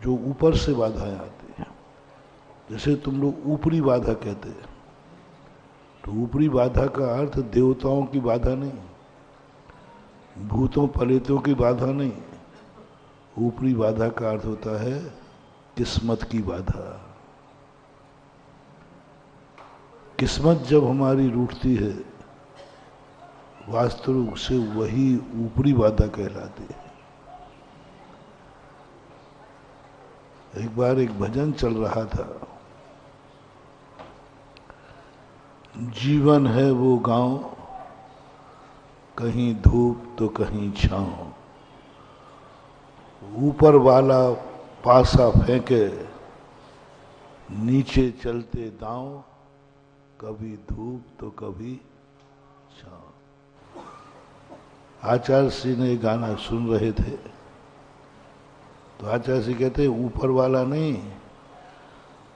जो ऊपर से बाधाएं आती हैं। जैसे तुम लोग ऊपरी बाधा कहते हैं, तो ऊपरी बाधा का अर्थ देवताओं की बाधा नहीं, भूतों प्रेतों की बाधा नहीं। ऊपरी बाधा का अर्थ होता है किस्मत की बाधा। किस्मत जब हमारी रूठती है, वास्तविक से वही ऊपरी बाधा कहलाती है। एक बार एक भजन चल रहा था, जीवन है वो गांव, कहीं धूप तो कहीं छांव, ऊपर वाला पासा फेंके, नीचे चलते दांव, कभी धूप तो कभी छांव। आचार्य श्री ने गाना सुन रहे थे, तो आचार्य श्री कहते ऊपर वाला नहीं,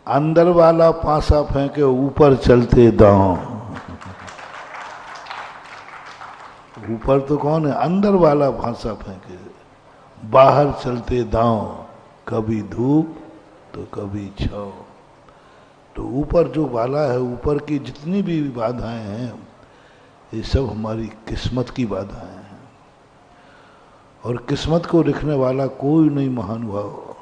अंदर वाला पासा फेंके, ऊपर चलते दांव। ऊपर तो कौन है? अंदर वाला पासा फेंके, बाहर चलते दांव, कभी धूप तो कभी छांव। तो ऊपर जो वाला है, ऊपर की जितनी भी बाधाएं हैं, ये सब हमारी किस्मत की बाधाएं हैं। और किस्मत को लिखने वाला कोई नहीं महानुभाव,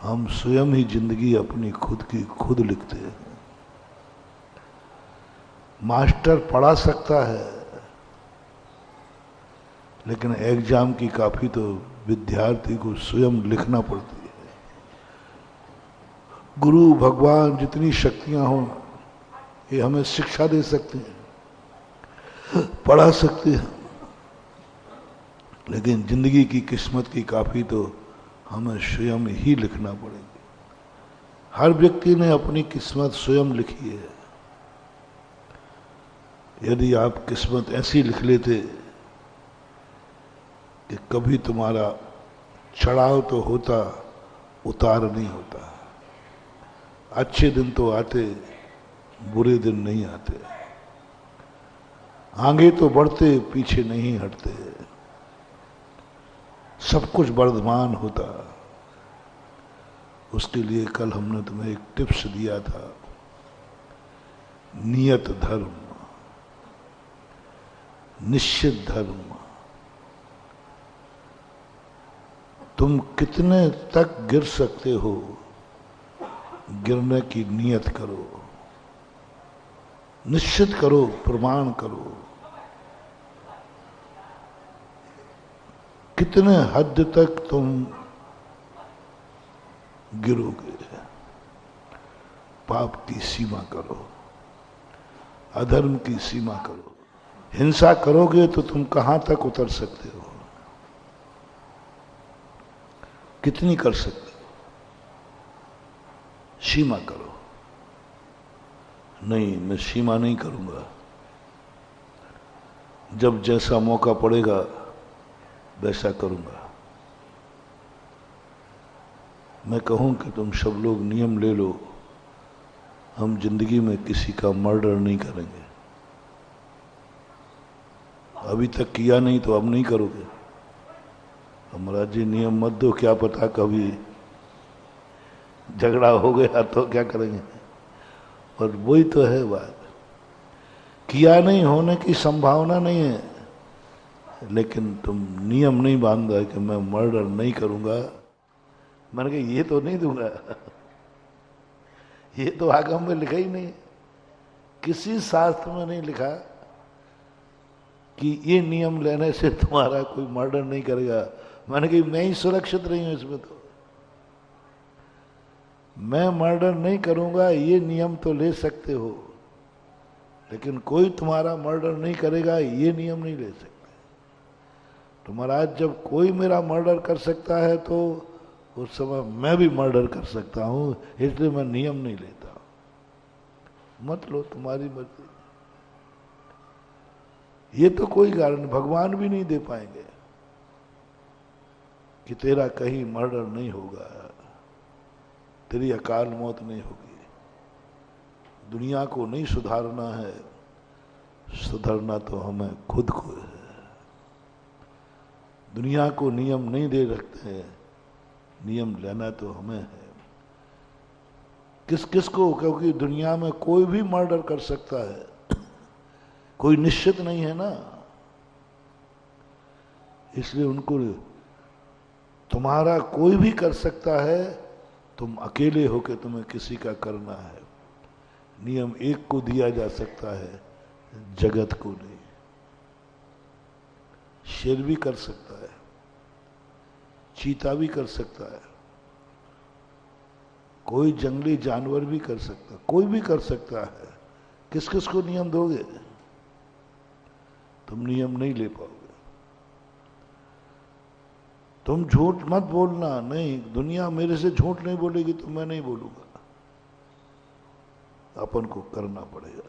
हम स्वयं ही जिंदगी अपनी खुद की खुद लिखते हैं। मास्टर पढ़ा सकता है, लेकिन एग्जाम की कॉपी तो विद्यार्थी को स्वयं लिखना पड़ती है। गुरु भगवान जितनी शक्तियां हों, ये हमें शिक्षा दे सकते हैं, पढ़ा सकते हैं, लेकिन जिंदगी की किस्मत की कॉपी तो हमें स्वयं ही लिखना पड़ेगी। हर व्यक्ति ने अपनी किस्मत स्वयं लिखी है। यदि आप किस्मत ऐसी लिख लेते कि कभी तुम्हारा चढ़ाव तो होता, उतार नहीं होता, अच्छे दिन तो आते, बुरे दिन नहीं आते, आगे तो बढ़ते, पीछे नहीं हटते, सब कुछ वर्धमान होता। उसके लिए कल हमने तुम्हें एक टिप्स दिया था, नियत धर्म, निश्चित धर्म। तुम कितने तक गिर सकते हो, गिरने की नियत करो, निश्चित करो, प्रमाण करो। कितने हद तक तुम गिरोगे, पाप की सीमा करो, अधर्म की सीमा करो। हिंसा करोगे तो तुम कहां तक उतर सकते हो, कितनी कर सकते हो, सीमा करो। नहीं, मैं सीमा नहीं करूंगा, जब जैसा मौका पड़ेगा वैसा करूंगा। मैं कहूं कि तुम सब लोग नियम ले लो, हम जिंदगी में किसी का मर्डर नहीं करेंगे। अभी तक किया नहीं तो अब नहीं करोगे। महाराज जी नियम मत दो, क्या पता कभी झगड़ा हो गया तो क्या करेंगे। और वही तो है बात, किया नहीं होने की संभावना नहीं है, लेकिन तुम नियम नहीं बांधा कि मैं मर्डर नहीं करूंगा। मैंने कहा ये तो नहीं दूंगा, ये तो आगम में लिखा ही नहीं, किसी शास्त्र में नहीं लिखा कि ये नियम लेने से तुम्हारा कोई मर्डर नहीं करेगा। मैंने कहा मैं ही सुरक्षित नहीं हूं इसमें, तो मैं मर्डर नहीं करूंगा ये नियम तो ले सकते हो, लेकिन कोई तुम्हारा मर्डर नहीं करेगा ये नियम नहीं ले सकते। तो महाराज जब कोई मेरा मर्डर कर सकता है तो उस समय मैं भी मर्डर कर सकता हूं, इसलिए मैं नियम नहीं लेता। मत लो, तुम्हारी मर्जी। ये तो कोई कारण भगवान भी नहीं दे पाएंगे कि तेरा कहीं मर्डर नहीं होगा, तेरी अकाल मौत नहीं होगी। दुनिया को नहीं सुधारना है, सुधारना तो हमें खुद को है। दुनिया को नियम नहीं दे रखते हैं, नियम लेना तो हमें है। किस किस को, क्योंकि दुनिया में कोई भी मर्डर कर सकता है, कोई निश्चित नहीं है ना, इसलिए उनको, तुम्हारा कोई भी कर सकता है, तुम अकेले होके तुम्हें किसी का करना है। नियम एक को दिया जा सकता है, जगत को नहीं। शेर भी कर सकता है, चीता भी कर सकता है, कोई जंगली जानवर भी कर सकता है, कोई भी कर सकता है। किस किस को नियम दोगे? तुम नियम नहीं ले पाओगे। तुम झूठ मत बोलना, नहीं, दुनिया मेरे से झूठ नहीं बोलेगी तो मैं नहीं बोलूंगा, अपन को करना पड़ेगा।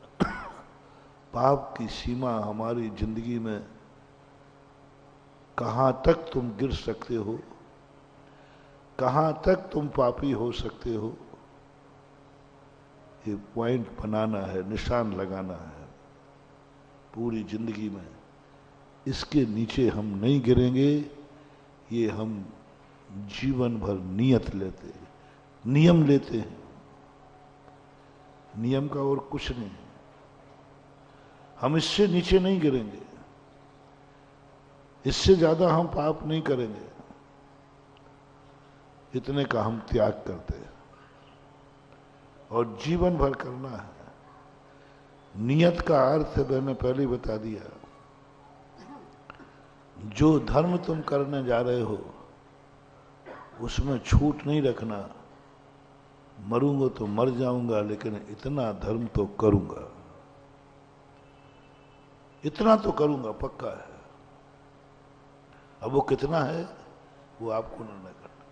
पाप की सीमा हमारी जिंदगी में कहां तक तुम गिर सकते हो, कहां तक तुम पापी हो सकते हो, ये पॉइंट बनाना है, निशान लगाना है पूरी जिंदगी में। इसके नीचे हम नहीं गिरेंगे, ये हम जीवन भर नियत लेते, नियम लेते हैं, नियम का और कुछ नहीं। हम इससे नीचे नहीं गिरेंगे, इससे ज्यादा हम पाप नहीं करेंगे, इतने का हम त्याग करते हैं और जीवन भर करना है। नियत का अर्थ मैंने पहले ही बता दिया। जो धर्म तुम करने जा रहे हो उसमें छूट नहीं रखना। मरूंगा तो मर जाऊंगा, लेकिन इतना धर्म तो करूंगा, इतना तो करूंगा, पक्का है। अब वो कितना है वो आपको निर्णय करना।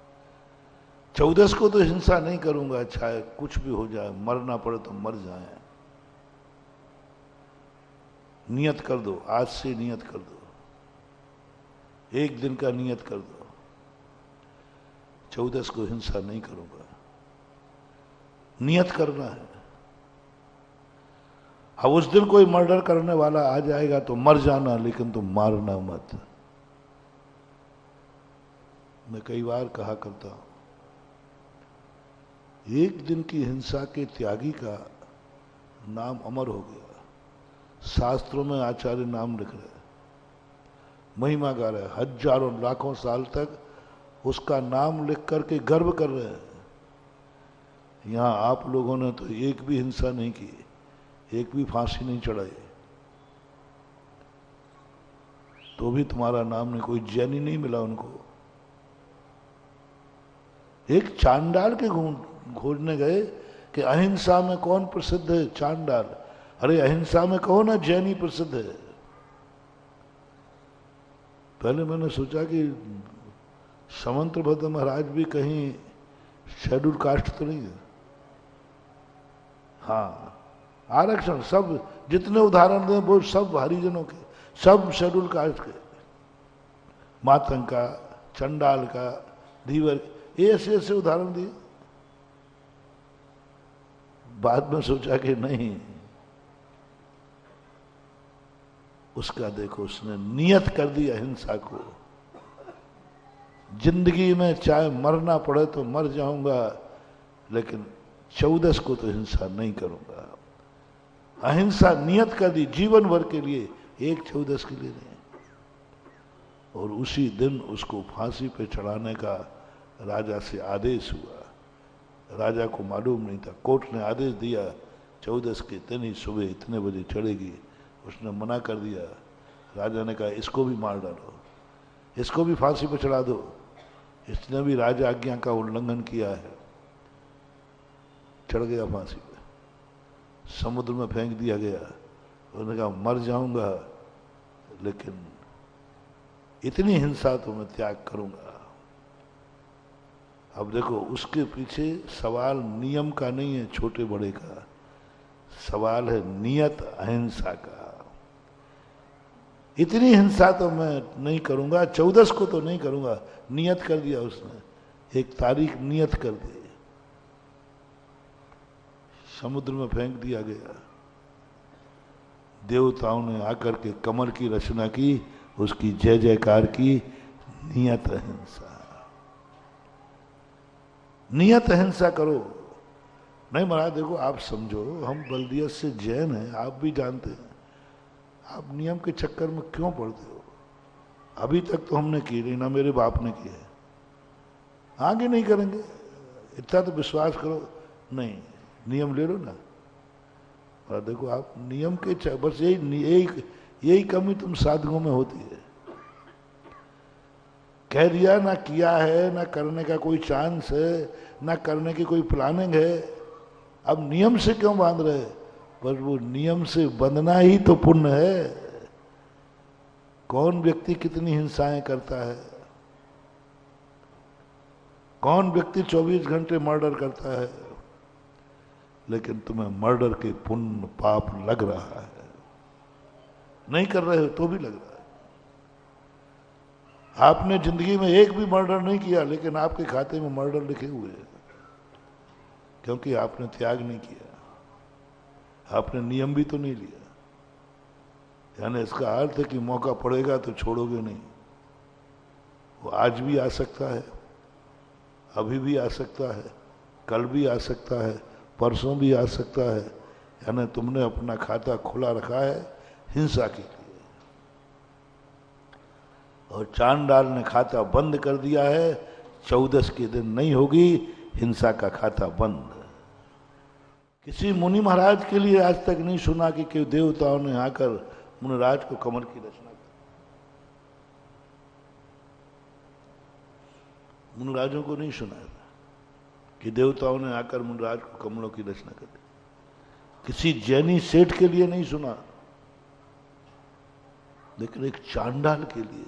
14 को तो हिंसा नहीं करूंगा, चाहे कुछ भी हो जाए, मरना पड़े तो मर जाए। नियत कर दो, आज से नियत कर दो, एक दिन का नियत कर दो, 14 को हिंसा नहीं करूंगा। नियत करना है। अब उस दिन कोई मर्डर करने वाला आ जाएगा तो मर जाना, लेकिन तुम मारना मत। मैं कई बार कहा करता हूं, एक दिन की हिंसा के त्यागी का नाम अमर हो गया। शास्त्रों में आचार्य नाम लिख रहे, महिमा गा रहे, हजारों लाखों साल तक उसका नाम लिख करके गर्व कर रहे हैं। यहां आप लोगों ने तो एक भी हिंसा नहीं की, एक भी फांसी नहीं चढ़ाई, तो भी तुम्हारा नाम नहीं, कोई जैनी नहीं मिला उनको। एक चांडाल के खोजने गए कि अहिंसा में कौन प्रसिद्ध है, चांडाल। अरे अहिंसा में कहो ना जैनी प्रसिद्ध है। पहले मैंने सोचा कि समंत्रभद्र महाराज भी कहीं शेड्यूल कास्ट तो नहीं है। हाँ, आरक्षण सब जितने उदाहरण दें वो सब हरिजनों के, सब शेड्यूल कास्ट के, मातंग का, चंडाल का, धीवर, ऐसे ऐसे उदाहरण दिए। बाद में सोचा कि नहीं, उसका देखो उसने नियत कर दी अहिंसा को। जिंदगी में चाहे मरना पड़े तो मर जाऊंगा, लेकिन 14 को तो हिंसा नहीं करूंगा। अहिंसा नियत कर दी जीवन भर के लिए, एक 14 के लिए नहीं। और उसी दिन उसको फांसी पे चढ़ाने का राजा से आदेश हुआ। राजा को मालूम नहीं था, कोर्ट ने आदेश दिया 14 के दिन ही सुबह इतने बजे चढ़ेगी। उसने मना कर दिया। राजा ने कहा इसको भी मार डालो, इसको भी फांसी पे चढ़ा दो, इसने भी राजा आज्ञा का उल्लंघन किया है। चढ़ गया फांसी पे, समुद्र में फेंक दिया गया। उसने कहा मर जाऊंगा, लेकिन इतनी हिंसा तो मैं त्याग करूंगा। अब देखो उसके पीछे सवाल नियम का नहीं है, छोटे बड़े का सवाल है, नियत अहिंसा का। इतनी हिंसा तो मैं नहीं करूंगा, 14 को तो नहीं करूंगा। नियत कर दिया उसने, एक तारीख नियत कर दी, समुद्र में फेंक दिया गया। देवताओं ने आकर के कमल की रचना की, उसकी जय जयकार की, नियत अहिंसा। नियत अहिंसा करो। नहीं महाराज देखो आप समझो, हम बल्दियत से जैन हैं, आप भी जानते हैं, आप नियम के चक्कर में क्यों पड़ते हो? अभी तक तो हमने की नहीं, ना मेरे बाप ने की है, आगे नहीं करेंगे, इतना तो विश्वास करो। नहीं, नियम ले लो ना। और देखो आप नियम के बस यही यही कमी तुम साधकों में होती है। कह दिया, ना किया है, ना करने का कोई चांस है, ना करने की कोई प्लानिंग है, अब नियम से क्यों बांध रहे? पर वो नियम से बंधना ही तो पुण्य है। कौन व्यक्ति कितनी हिंसाएं करता है, कौन व्यक्ति 24 घंटे मर्डर करता है, लेकिन तुम्हें मर्डर के पुण्य पाप लग रहा है। नहीं कर रहे हो तो भी लग रहा है। आपने जिंदगी में एक भी मर्डर नहीं किया, लेकिन आपके खाते में मर्डर लिखे हुए हैं, क्योंकि आपने त्याग नहीं किया, आपने नियम भी तो नहीं लिया। यानी इसका अर्थ है कि मौका पड़ेगा तो छोड़ोगे नहीं। वो आज भी आ सकता है, अभी भी आ सकता है, कल भी आ सकता है, परसों भी आ सकता है। यानी तुमने अपना खाता खुला रखा है हिंसा के लिए, और चांडाल ने खाता बंद कर दिया है। 14 के दिन नहीं होगी हिंसा का खाता बंद। किसी मुनि महाराज के लिए आज तक नहीं सुना कि देवताओं ने आकर मुनिराज को कमल की रचना की। मुनिराजों को नहीं सुना कि देवताओं ने आकर मुनिराज को कमलों की रचना कर दी। किसी जैनी सेठ के लिए नहीं सुना, लेकिन एक चांडाल के लिए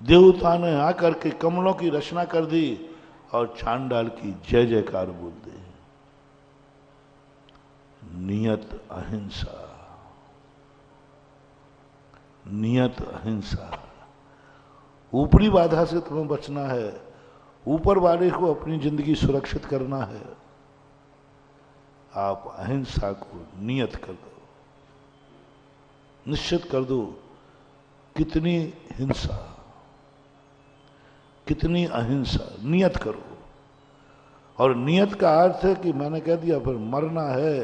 देवता ने आकर के कमलों की रचना कर दी और चांडाल की जय जयकार बोल दी। नियत अहिंसा, नियत अहिंसा। ऊपरी बाधा से तुम्हें बचना है, ऊपर वाले को अपनी जिंदगी सुरक्षित करना है। आप अहिंसा को नियत कर दो, निश्चित कर दो। कितनी हिंसा, कितनी अहिंसा, नियत करो। और नियत का अर्थ है कि मैंने कह दिया फिर मरना है,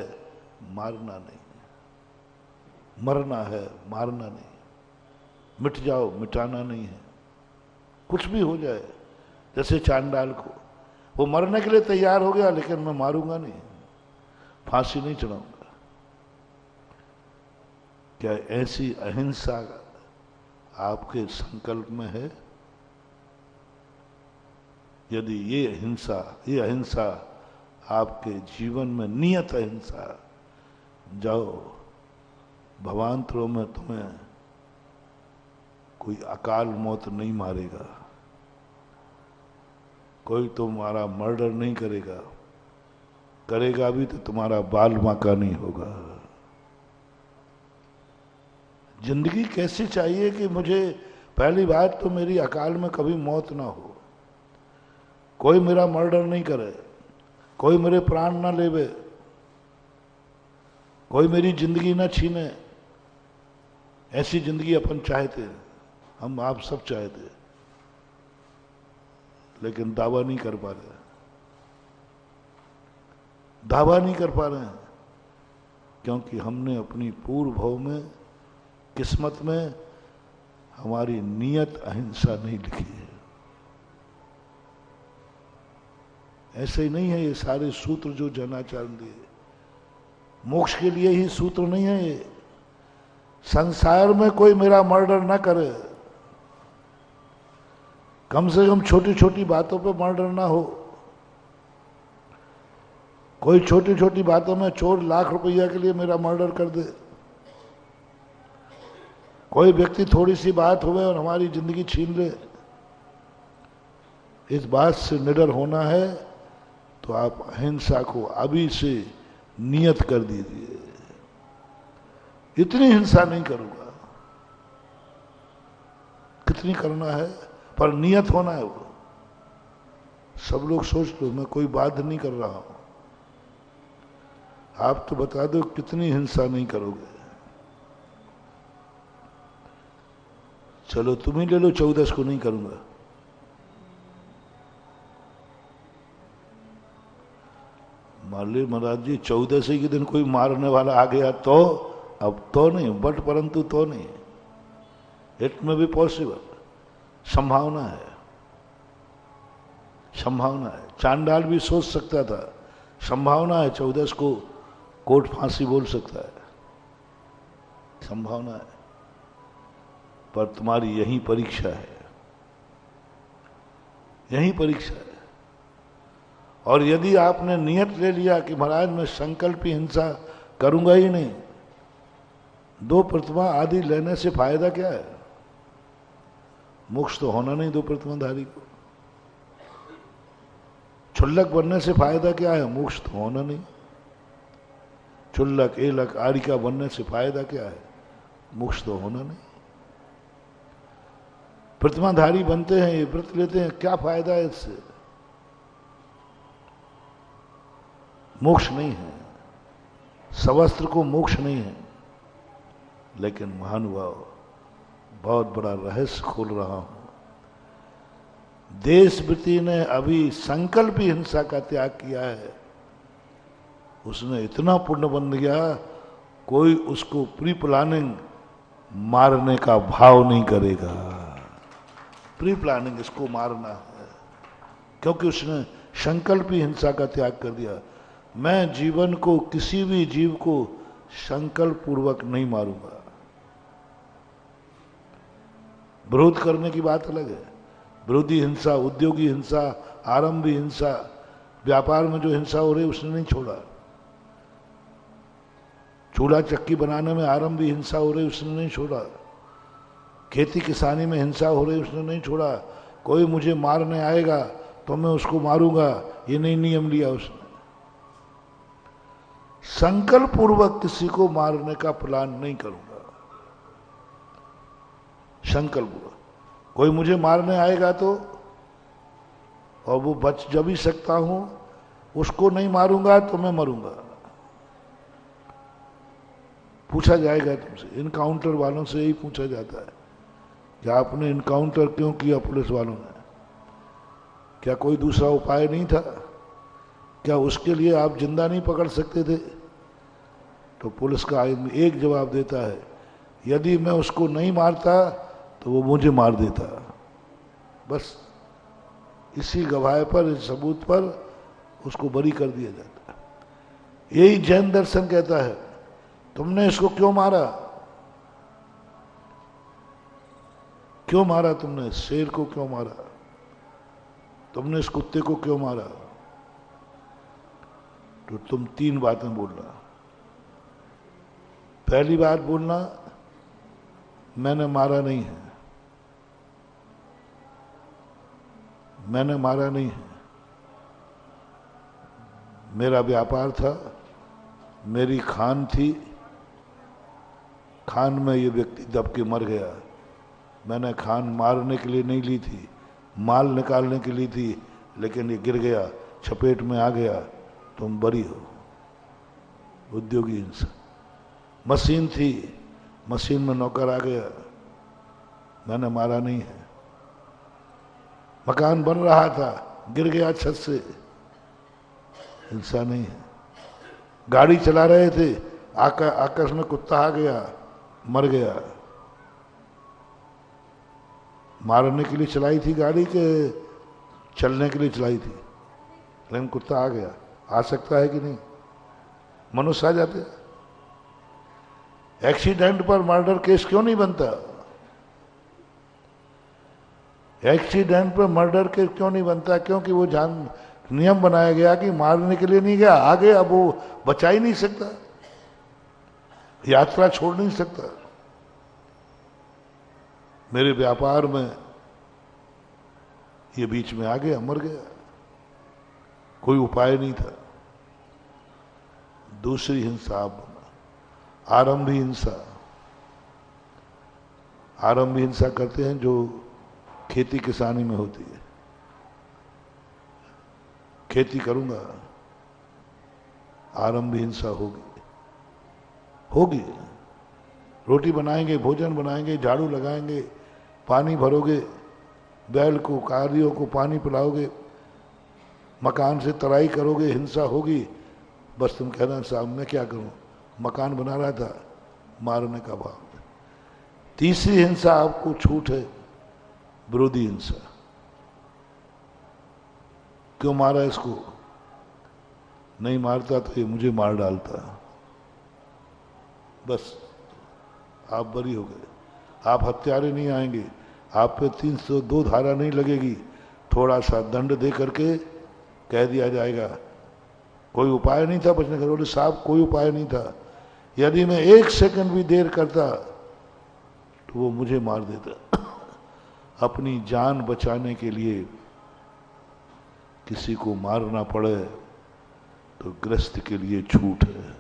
मारना नहीं। मरना है, मारना नहीं। मिट जाओ, मिटाना नहीं है। कुछ भी हो जाए, जैसे चांडाल को, वो मरने के लिए तैयार हो गया, लेकिन मैं मारूंगा नहीं, फांसी नहीं चढ़ाऊंगा। क्या ऐसी अहिंसा आपके संकल्प में है? यदि ये अहिंसा आपके जीवन में नियत अहिंसा, जाओ भवांतरों में तुम्हें कोई अकाल मौत नहीं मारेगा, कोई तुम्हारा मर्डर नहीं करेगा, करेगा भी तो तुम्हारा बाल बांका नहीं होगा। जिंदगी कैसी चाहिए कि मुझे पहली बात तो मेरी अकाल में कभी मौत ना हो, कोई मेरा मर्डर नहीं करे, कोई मेरे प्राण ना लेवे, कोई मेरी जिंदगी ना छीने। ऐसी जिंदगी अपन चाहते, हम आप सब चाहते, लेकिन दावा नहीं कर पा रहे। दावा नहीं कर पा रहे हैं क्योंकि हमने अपनी पूर्व भाव में, किस्मत में हमारी नियत अहिंसा नहीं लिखी है। ऐसे ही नहीं है ये सारे सूत्र जो जनाचार्य दिए, मोक्ष के लिए ही सूत्र नहीं है ये। संसार में कोई मेरा मर्डर ना करे, कम से कम छोटी छोटी बातों पे मर्डर ना हो। कोई छोटी छोटी बातों में चोर लाख रुपया के लिए मेरा मर्डर कर दे, कोई व्यक्ति थोड़ी सी बात हुए और हमारी जिंदगी छीन ले, इस बात से निडर होना है तो आप अहिंसा को अभी से नियत कर दीजिए। इतनी हिंसा नहीं करूंगा, कितनी करना है, पर नियत होना है। वो सब लोग सोच लो, मैं कोई बात नहीं कर रहा हूं, आप तो बता दो कितनी हिंसा नहीं करोगे। चलो तुम ही ले लो, 14 को नहीं करूंगा। मान ली महाराज जी 14 के दिन कोई मारने वाला आ गया तो, अब तो नहीं, बट परंतु तो नहीं, इट में भी पॉसिबल, संभावना है, संभावना है। चांडाल भी सोच सकता था, संभावना है 14 को कोर्ट फांसी बोल सकता है, संभावना है। पर तुम्हारी यही परीक्षा है, यही परीक्षा है। और यदि आपने नियत ले लिया कि महाराज मैं संकल्पी हिंसा करूंगा ही नहीं, 2 प्रतिमा आदि लेने से फायदा क्या है? मोक्ष तो होना नहीं 2 प्रतिमाधारी को। क्षुल्लक बनने से फायदा क्या है? मोक्ष तो होना नहीं। क्षुल्लक, एलक, आरिका बनने से फायदा क्या है? मोक्ष तो होना नहीं। प्रतिमाधारी बनते हैं, ये व्रत लेते हैं, क्या फायदा है इससे? मोक्ष नहीं है, सवस्त्र को मोक्ष नहीं है। लेकिन महानुभाव, बहुत बड़ा रहस्य खोल रहा हूं। देशवृति ने अभी संकल्पी हिंसा का त्याग किया है, उसने इतना पुण्य बन गया, कोई उसको प्री प्लानिंग मारने का भाव नहीं करेगा। प्री प्लानिंग इसको मारना है, क्योंकि उसने संकल्पी हिंसा का त्याग कर दिया। मैं जीवन को, किसी भी जीव को संकल्प पूर्वक नहीं मारूंगा। विरोध करने की बात अलग है, विरोधी हिंसा, उद्योगी हिंसा, आरंभी हिंसा, व्यापार में जो हिंसा हो रही उसने नहीं छोड़ा। चूल्हा चक्की बनाने में आरंभी हिंसा हो रही उसने नहीं छोड़ा। खेती किसानी में हिंसा हो रही उसने नहीं छोड़ा। कोई मुझे मारने आएगा तो मैं उसको मारूंगा, ये नहीं नियम लिया उसने। संकल्प पूर्वक किसी को मारने का प्लान नहीं करूंगा। संकल्प पूर्वक कोई मुझे मारने आएगा तो, और वो बच जब ही सकता हूं, उसको नहीं मारूंगा तो मैं मरूंगा। पूछा जाएगा तुमसे, इनकाउंटर वालों से यही पूछा जाता है कि आपने इनकाउंटर क्यों किया पुलिस वालों ने? क्या कोई दूसरा उपाय नहीं था? क्या उसके लिए आप जिंदा नहीं पकड़ सकते थे? तो पुलिस का आदमी एक जवाब देता है, यदि मैं उसको नहीं मारता तो वो मुझे मार देता। बस इसी गवाह पर, इस सबूत पर उसको बरी कर दिया जाता है। यही जैन दर्शन कहता है, तुमने इसको क्यों मारा? क्यों मारा तुमने? शेर को क्यों मारा? तुमने इस कुत्ते को क्यों मारा? तो तुम 3 बातें बोलना। पहली बात बोलना, मैंने मारा नहीं है, मैंने मारा नहीं है, मेरा व्यापार था, मेरी खान थी, खान में ये व्यक्ति दब के मर गया। मैंने खान मारने के लिए नहीं ली थी, माल निकालने के लिए थी, लेकिन ये गिर गया, चपेट में आ गया, तुम बरी हो। उद्योगी हिंसा। मशीन थी, मशीन में नौकर आ गया, मैंने मारा नहीं है। मकान बन रहा था, गिर गया छत से, हिंसा नहीं है। गाड़ी चला रहे थे, आकाश में कुत्ता आ गया, मर गया। मारने के लिए चलाई थी गाड़ी के चलने के लिए चलाई थी, लेकिन कुत्ता आ गया। आ सकता है कि नहीं? मनुष्य आ जाते हैं। एक्सीडेंट पर मर्डर केस क्यों नहीं बनता? एक्सीडेंट पर मर्डर केस क्यों नहीं बनता? क्योंकि वो नियम बनाया गया कि मारने के लिए नहीं गया, आगे, अब वो बचा ही नहीं सकता, यात्रा छोड़ नहीं सकता। मेरे व्यापार में ये बीच में आ गया, मर गया, कोई उपाय नहीं था। दूसरी हिंसा आप बना, आरंभी हिंसा। आरंभी हिंसा करते हैं जो खेती किसानी में होती है। खेती करूंगा, आरंभी हिंसा होगी, होगी। रोटी बनाएंगे, भोजन बनाएंगे, झाड़ू लगाएंगे, पानी भरोगे, बैल को, कारियों को पानी पिलाओगे, मकान से तराई करोगे, हिंसा होगी। बस तुम कहना साहब मैं क्या करूं, मकान बना रहा था, मारने का भाव। तीसरी हिंसा आपको छूट है, विरोधी हिंसा। क्यों मारा इसको, नहीं मारता तो ये मुझे मार डालता, बस आप बरी हो गए। आप हत्यारे नहीं आएंगे, आप पे 302 धारा नहीं लगेगी, थोड़ा सा दंड दे करके कह दिया जाएगा कोई उपाय नहीं था बचने का। बोले साहब कोई उपाय नहीं था, यदि मैं 1 सेकंड भी देर करता तो वो मुझे मार देता। अपनी जान बचाने के लिए किसी को मारना पड़े तो गृहस्थ के लिए छूट है।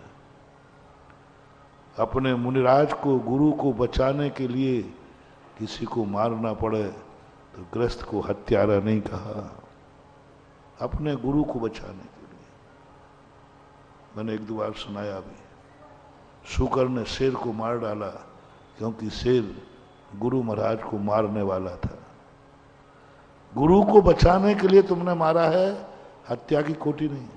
अपने मुनिराज को, गुरु को बचाने के लिए किसी को मारना पड़े तो गृहस्थ को हत्यारा नहीं कहा, अपने गुरु को बचाने के लिए। मैंने एक दो बार सुनाया भी, शुकर ने शेर को मार डाला क्योंकि शेर गुरु महाराज को मारने वाला था। गुरु को बचाने के लिए तुमने मारा है, हत्या की कोटि नहीं।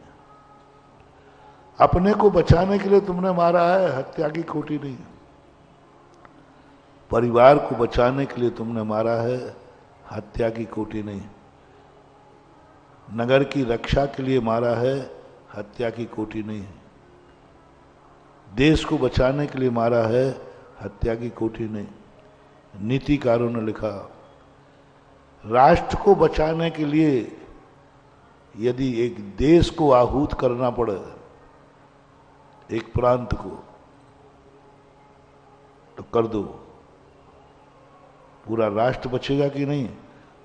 अपने को बचाने के लिए तुमने मारा है, हत्या की कोटि नहीं। परिवार को बचाने के लिए तुमने मारा है, हत्या की कोटि नहीं। नगर की रक्षा के लिए मारा है, हत्या की कोटि नहीं। देश को बचाने के लिए मारा है, हत्या की कोटि नहीं। नीतिकारों ने लिखा, राष्ट्र को बचाने के लिए यदि एक देश को आहूत करना पड़े, एक प्रांत को, तो कर दो, पूरा राष्ट्र बचेगा कि नहीं?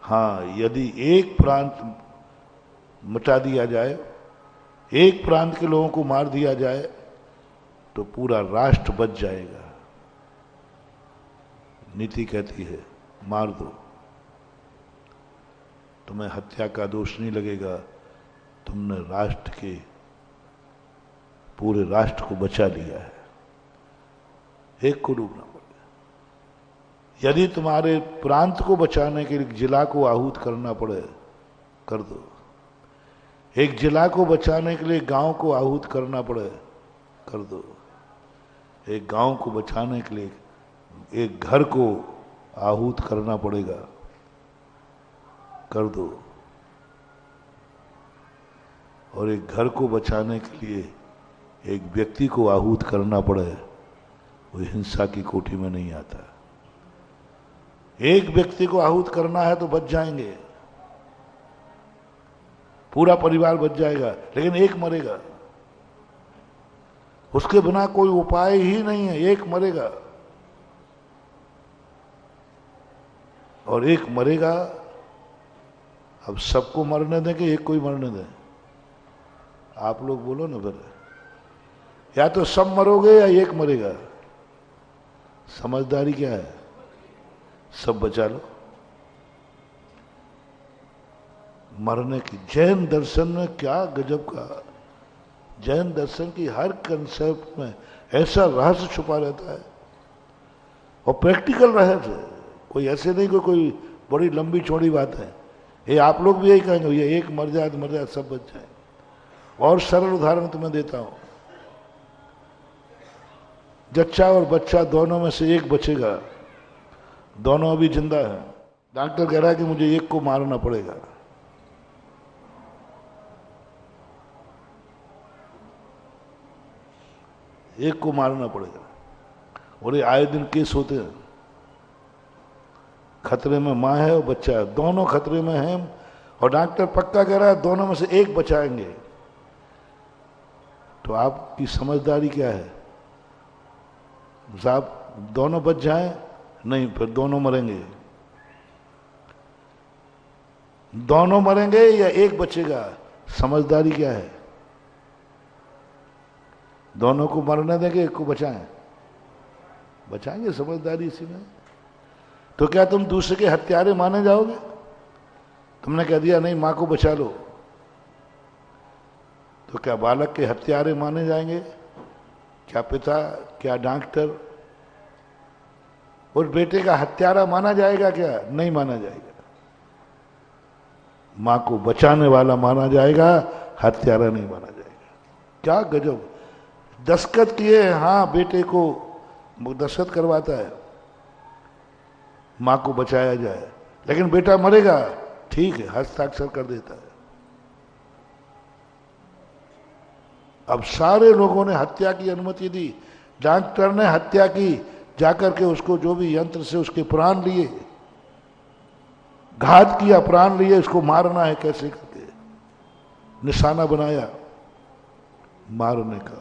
हाँ, यदि एक प्रांत मिटा दिया जाए, एक प्रांत के लोगों को मार दिया जाए तो पूरा राष्ट्र बच जाएगा। नीति कहती है मार दो, तुम्हें हत्या का दोष नहीं लगेगा, तुमने राष्ट्र के, पूरे राष्ट्र को बचा लिया है। एक को डूबना पड़े। यदि तुम्हारे प्रांत को बचाने के लिए जिला को आहूत करना पड़े, कर दो। एक जिला को बचाने के लिए गांव को आहूत करना पड़े, कर दो। एक गांव को बचाने के लिए एक घर को आहूत करना पड़ेगा, कर दो। और एक घर को बचाने के लिए एक व्यक्ति को आहूत करना पड़े, वो हिंसा की कोटि में नहीं आता। एक व्यक्ति को आहूत करना है तो बच जाएंगे, पूरा परिवार बच जाएगा, लेकिन एक मरेगा, उसके बिना कोई उपाय ही नहीं है। एक मरेगा और एक मरेगा। अब सबको मरने दें कि एक को ही मरने दें? आप लोग बोलो ना फिर, या तो सब मरोगे या एक मरेगा। समझदारी क्या है? सब बचा लो। मरने की, जैन दर्शन में क्या गजब का, जैन दर्शन की हर कंसेप्ट में ऐसा रहस्य छुपा रहता है, और प्रैक्टिकल रहस्य, कोई ऐसे नहीं कोई बड़ी लंबी चौड़ी बात है। ये आप लोग भी यही कहेंगे, ये एक मर जाए तो मर जाए, सब बच जाए। और सरल उदाहरण तुम्हें देता हूं, जच्चा और बच्चा दोनों में से एक बचेगा, दोनों अभी जिंदा है। डॉक्टर कह रहा है कि मुझे एक को मारना पड़ेगा। एक को मारना पड़ेगा, और ये आए दिन केस होते हैं। खतरे में मां है और बच्चा है, दोनों खतरे में हैं, और डॉक्टर पक्का कह रहा है दोनों में से एक बचाएंगे। तो आपकी समझदारी क्या है? साहब दोनों बच जाएं? नहीं, फिर दोनों मरेंगे। दोनों मरेंगे या एक बचेगा? समझदारी क्या है? दोनों को मरने देंगे, एक को बचाएं? बचाएंगे, समझदारी इसी में। तो क्या तुम दूसरे के हत्यारे माने जाओगे? तुमने कह दिया नहीं मां को बचा लो, तो क्या बालक के हत्यारे माने जाएंगे? क्या पिता, क्या डॉक्टर उस बेटे का हत्यारा माना जाएगा? क्या नहीं माना जाएगा। मां को बचाने वाला माना जाएगा, हत्यारा नहीं माना जाएगा। क्या गजब, दस्तखत किए, हाँ बेटे को दस्तखत करवाता है, मां को बचाया जाए, लेकिन बेटा मरेगा, ठीक है, हस्ताक्षर कर देता है। अब सारे लोगों ने हत्या की अनुमति दी, डॉक्टर ने हत्या की, जाकर के उसको जो भी यंत्र से उसके प्राण लिए, घात किया, प्राण लिए, इसको मारना है कैसे करके, निशाना बनाया मारने का,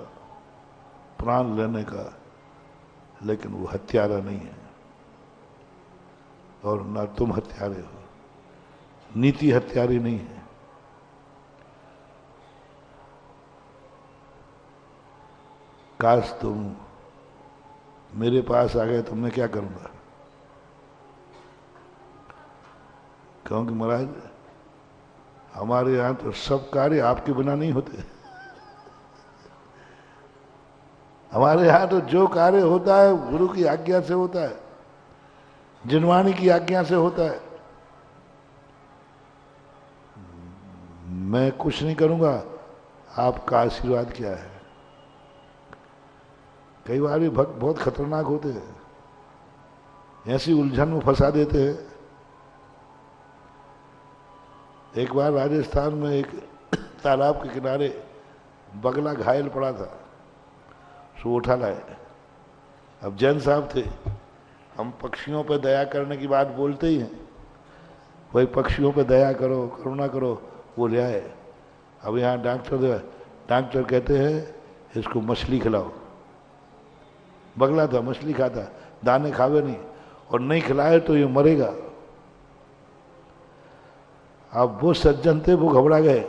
प्राण लेने का, लेकिन वो हत्यारा नहीं है। और ना तुम हत्यारे हो, नीति हत्यारी नहीं है। काश तुम मेरे पास आ गए तो मैं क्या करूंगा, क्योंकि महाराज हमारे यहां तो सब कार्य आपके बिना नहीं होते। हमारे यहां तो जो कार्य होता है गुरु की आज्ञा से होता है, जिनवाणी की आज्ञा से होता है। मैं कुछ नहीं करूंगा, आपका आशीर्वाद क्या है। कई बार ये भक्त बहुत खतरनाक होते हैं, ऐसी उलझन में फंसा देते हैं। एक बार राजस्थान में एक तालाब के किनारे बगला घायल पड़ा था, सो उठा लाए। अब जैन साहब थे, हम पक्षियों पर दया करने की बात बोलते ही हैं, वही पक्षियों पर दया करो, करुणा करो, वो ले आए। अब यहाँ डॉक्टर कहते हैं इसको मछली खिलाओ। बगला था, मछली खाता, दाने खावे नहीं, और नहीं खिलाए तो ये मरेगा। अब वो सज्जन थे, वो घबरा गए,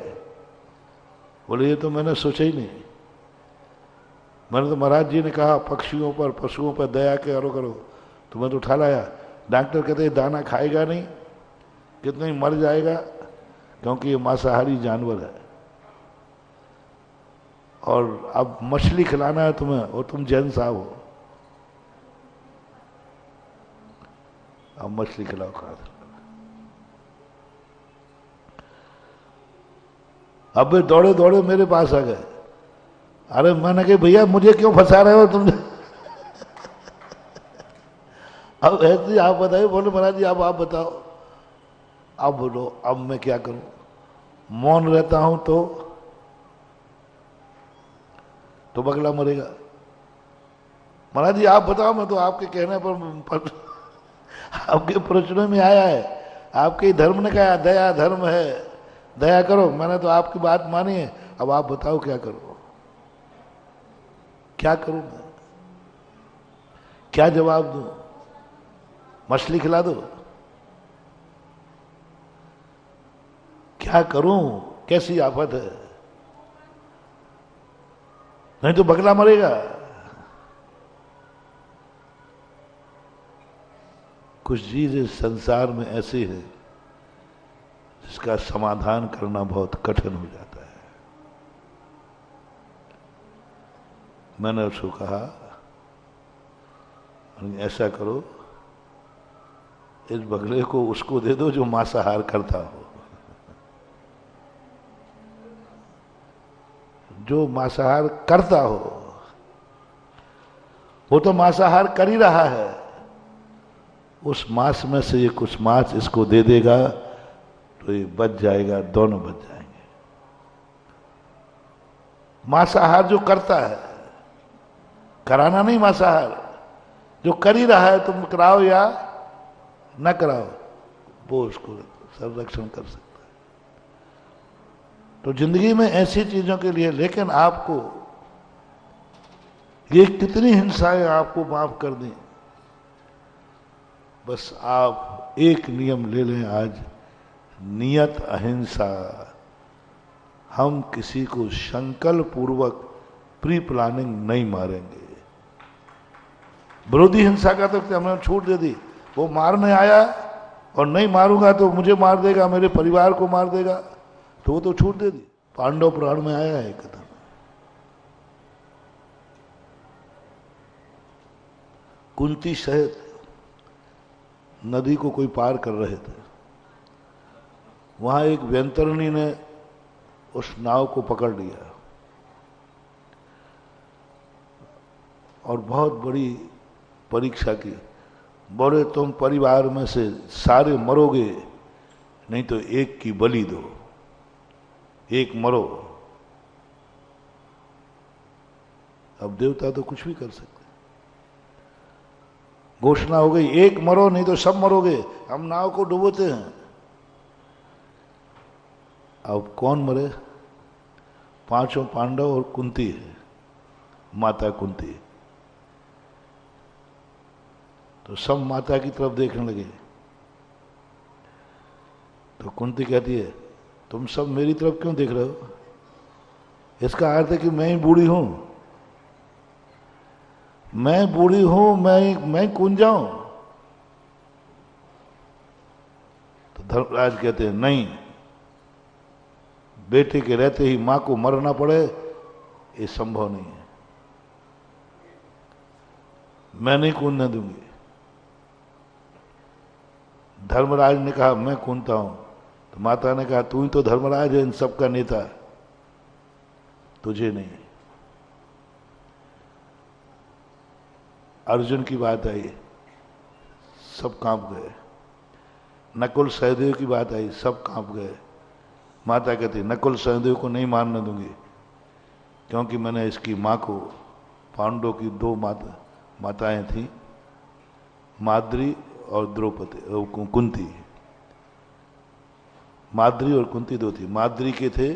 बोले ये तो मैंने सोचा ही नहीं, मैंने तो महाराज जी ने कहा पक्षियों पर, पशुओं पर दया करो, तो मैं तो उठा लाया। डॉक्टर कहते दाना खाएगा नहीं, कितना ही मर जाएगा, क्योंकि ये मांसाहारी जानवर है, और अब मछली खिलाना है तुम्हें, और तुम जैन साहब हो, अब मछली खिलाओ। खा अब वे दौड़े दौड़े मेरे पास आ गए। अरे मैंने कहा भैया मुझे क्यों फंसा रहे हो तुम। अब ऐसे आप बताइए, बोले महाराज जी अब आप बताओ। अब बोलो अब मैं क्या करूं, मौन रहता हूं तो बगला मरेगा। महाराज जी आप बताओ, मैं तो आपके कहने पर आपके प्रश्नों में आया है, आपके धर्म ने कहा दया धर्म है, दया करो, मैंने तो आपकी बात मानी है, अब आप बताओ क्या करो, क्या करूं मैं, क्या जवाब दूं, मछली खिला दो, क्या करूं, कैसी आफत है, नहीं तो बगला मरेगा। कुछ चीजें संसार में ऐसी है जिसका समाधान करना बहुत कठिन हो जाता है। मैंने उसको कहा ऐसा करो, इस बगले को उसको दे दो जो मांसाहार करता हो, जो मांसाहार करता हो, वो तो मांसाहार कर ही रहा है, उस मांस में से ये कुछ मांस इसको दे देगा तो ये बच जाएगा, दोनों बच जाएंगे। मांसाहार जो करता है, कराना नहीं, मांसाहार जो कर ही रहा है, तुम कराओ या न कराओ, वो उसको संरक्षण कर सकता है। तो जिंदगी में ऐसी चीजों के लिए, लेकिन आपको ये कितनी हिंसाएं आपको माफ कर दें, बस आप एक नियम ले लें आज, नियत अहिंसा। हम किसी को संकल्प पूर्वक प्री प्लानिंग नहीं मारेंगे। विरोधी हिंसा का तो हमने छूट दे दी, वो मारने आया और नहीं मारूंगा तो मुझे मार देगा, मेरे परिवार को मार देगा, तो वो तो छूट दे दी। पांडव पुराण में आया है कथा। कुंती सहित नदी को कोई पार कर रहे थे, वहां एक व्यंतरणी ने उस नाव को पकड़ लिया और बहुत बड़ी परीक्षा की, बोले तुम परिवार में से सारे मरोगे, नहीं तो एक की बलि दो, एक मरो। अब देवता तो कुछ भी कर सकते। घोषणा हो गई, एक मरो नहीं तो सब मरोगे, हम नाव को डुबोते हैं। अब कौन मरे? पांचों पांडव और कुंती है, माता कुंती। तो सब माता की तरफ देखने लगे। तो कुंती कहती है, तुम सब मेरी तरफ क्यों देख रहे हो? इसका अर्थ है कि मैं ही बूढ़ी हूं, मैं बूढ़ी हूं, मैं कूद जाऊं? तो धर्मराज कहते हैं, नहीं, बेटे के रहते ही मां को मरना पड़े, ये संभव नहीं है, मैं नहीं कूदने दूंगी। धर्मराज ने कहा, मैं कूदता हूं। तो माता ने कहा, तू ही तो धर्मराज है, इन सबका नेता, तुझे नहीं। अर्जुन की बात आई, सब कांप गए। नकुल सहदेव की बात आई, सब कांप गए। माता कहती, नकुल सहदेव को नहीं मारने दूंगी, क्योंकि मैंने इसकी मां को, पांडवों की दो माताएं थी, माद्री और द्रौपदी, कुंती। माद्री और कुंती दो थी। माद्री के थे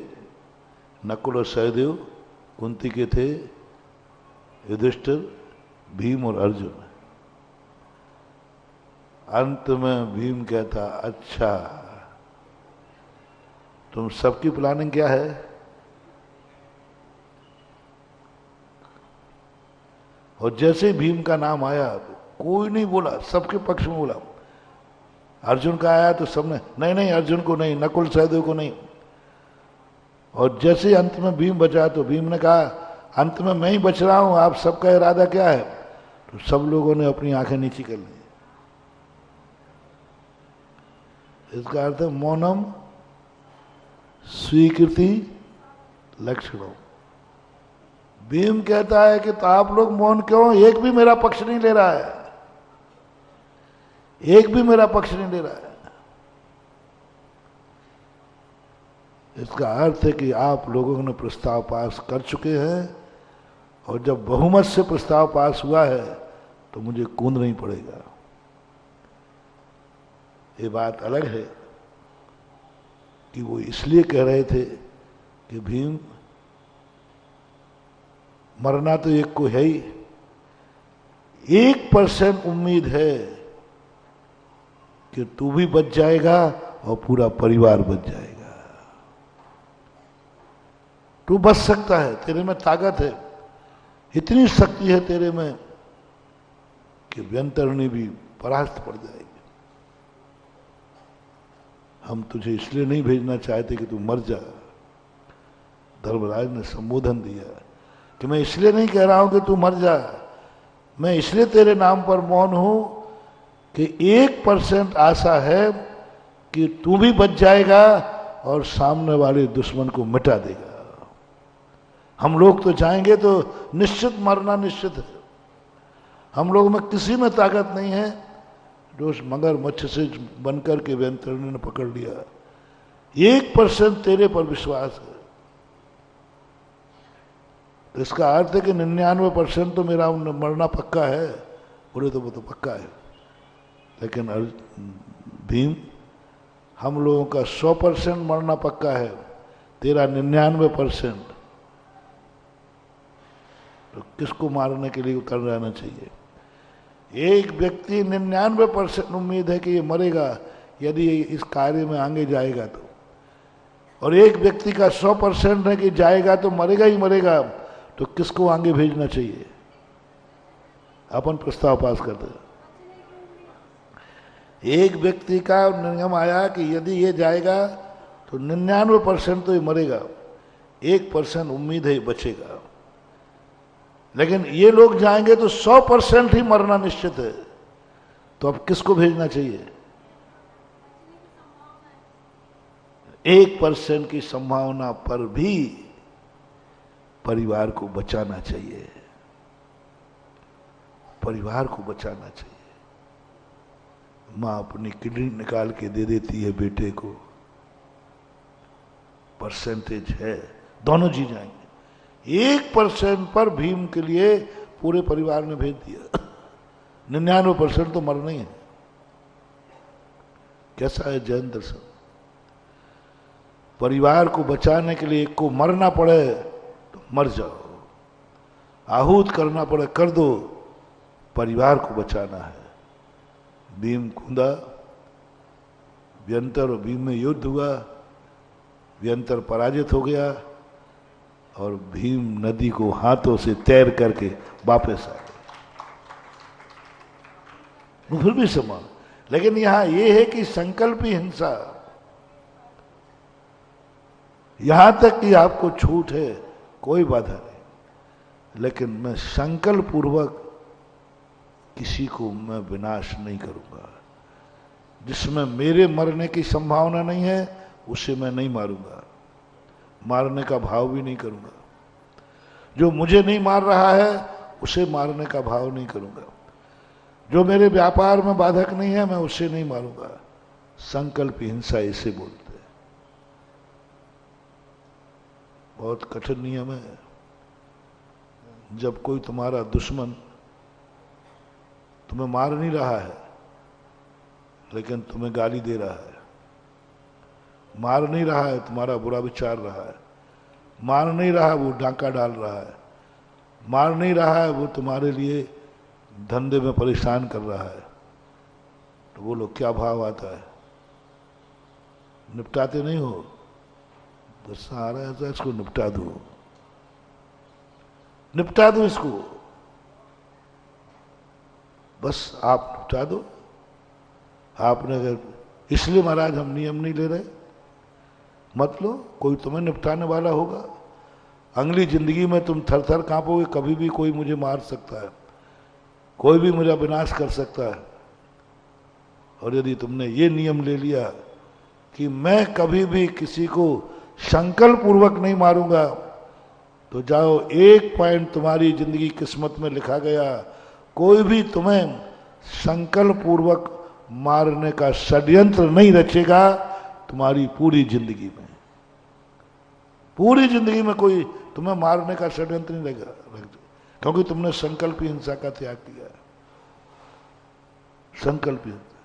नकुल और सहदेव, कुंती के थे युधिष्ठिर, भीम और अर्जुन। अंत में भीम कहता, अच्छा तुम सबकी प्लानिंग क्या है? और जैसे भीम का नाम आया, कोई नहीं बोला, सबके पक्ष में बोला। अर्जुन का आया तो सबने, नहीं नहीं अर्जुन को नहीं, नकुल सहदेव को नहीं। और जैसे अंत में भीम बचा तो भीम ने कहा, अंत में मैं ही बच रहा हूं, आप सबका इरादा क्या है? तो सब लोगों ने अपनी आंखें नीची कर ली। इसका अर्थ है मौनम स्वीकृति लक्षणों। भीम कहता है कि तो आप लोग मौन क्यों? एक भी मेरा पक्ष नहीं ले रहा है, एक भी मेरा पक्ष नहीं ले रहा है। इसका अर्थ है कि आप लोगों ने प्रस्ताव पास कर चुके हैं, और जब बहुमत से प्रस्ताव पास हुआ है तो मुझे कूदना नहीं पड़ेगा। ये बात अलग है कि वो इसलिए कह रहे थे कि भीम, मरना तो एक को है ही, 1% उम्मीद है कि तू भी बच जाएगा और पूरा परिवार बच जाएगा। तू बच सकता है, तेरे में ताकत है, इतनी शक्ति है तेरे में कि व्यंतरणी भी परास्त पड़ जाएगी। हम तुझे इसलिए नहीं भेजना चाहते कि तू मर जा। धर्मराज ने संबोधन दिया कि मैं इसलिए नहीं कह रहा हूं कि तू मर जा, मैं इसलिए तेरे नाम पर मौन हूं कि 1% आशा है कि तू भी बच जाएगा और सामने वाले दुश्मन को मिटा देगा। हम लोग तो जाएंगे तो निश्चित मरना निश्चित है। हम लोग में किसी में ताकत नहीं है जो उस मगरमच्छ से बनकर के व्यंतरणी ने पकड़ लिया। 1% तेरे पर विश्वास है। इसका अर्थ है कि 99% तो मेरा मरना पक्का है। बोले तो वो तो पक्का है, लेकिन भीम, हम लोगों का 100% मरना पक्का है, तेरा 99%। तो किसको मारने के लिए उतर रहना चाहिए? एक व्यक्ति 99% उम्मीद है कि ये मरेगा यदि ये इस कार्य में आगे जाएगा तो, और एक व्यक्ति का 100% है कि जाएगा तो मरेगा ही मरेगा, तो किसको आगे भेजना चाहिए? अपन प्रस्ताव पास करते हैं। एक व्यक्ति का नियम आया कि यदि ये जाएगा तो 99% तो ये मरेगा, 1% उम्मीद है ये बचेगा। लेकिन ये लोग जाएंगे तो 100% ही मरना निश्चित है, तो अब किसको भेजना चाहिए? 1% की संभावना पर भी परिवार को बचाना चाहिए। परिवार को बचाना चाहिए। माँ अपनी किडनी निकाल के दे देती है बेटे को, परसेंटेज है, दोनों जी जाएंगे। 1% पर भीम के लिए पूरे परिवार ने भेज दिया। 99% तो मरना ही है। कैसा है जैन दर्शन? परिवार को बचाने के लिए एक को मरना पड़े तो मर जाओ, आहूत करना पड़े कर दो, परिवार को बचाना है। भीम कूदा, व्यंतर और भीम में युद्ध हुआ, व्यंतर पराजित हो गया और भीम नदी को हाथों से तैर करके वापस आ गए। फिर भी समान, लेकिन यहां यह है कि संकल्पी हिंसा, यहां तक कि आपको छूट है, कोई बाधा नहीं, लेकिन मैं संकल्प पूर्वक किसी को मैं विनाश नहीं करूंगा। जिसमें मेरे मरने की संभावना नहीं है उसे मैं नहीं मारूंगा, मारने का भाव भी नहीं करूंगा। जो मुझे नहीं मार रहा है उसे मारने का भाव नहीं करूंगा। जो मेरे व्यापार में बाधक नहीं है मैं उसे नहीं मारूंगा। संकल्प हिंसा इसे बोलते हैं। बहुत कठिन नियम है। जब कोई तुम्हारा दुश्मन तुम्हें मार नहीं रहा है लेकिन तुम्हें गाली दे रहा है, मार नहीं रहा है तुम्हारा बुरा विचार रहा है, मार नहीं रहा वो डांका डाल रहा है, मार नहीं रहा है वो तुम्हारे लिए धंधे में परेशान कर रहा है, तो बोलो क्या भाव आता है? निपटाते नहीं हो? गुस्सा आ रहा है तो इसको निपटा दो, निपटा दो इसको, बस आप निपटा दो। आपने अगर इसलिए महाराज हम नियम नहीं ले रहे, मत लो, कोई तुम्हें निपटाने वाला होगा। अगली जिंदगी में तुम थर थर कांपोगे, कभी भी कोई मुझे मार सकता है, कोई भी मेरा विनाश कर सकता है। और यदि तुमने ये नियम ले लिया कि मैं कभी भी किसी को संकल्प पूर्वक नहीं मारूंगा, तो जाओ, 1 पॉइंट तुम्हारी जिंदगी किस्मत में लिखा गया। कोई भी तुम्हें संकल्प पूर्वक मारने का षड्यंत्र नहीं रचेगा तुम्हारी पूरी जिंदगी में। पूरी जिंदगी में कोई तुम्हें मारने का षड्यंत्र नहीं रहेगा, क्योंकि तुमने संकल्प हिंसा का त्याग किया है। संकल्प हिंसा,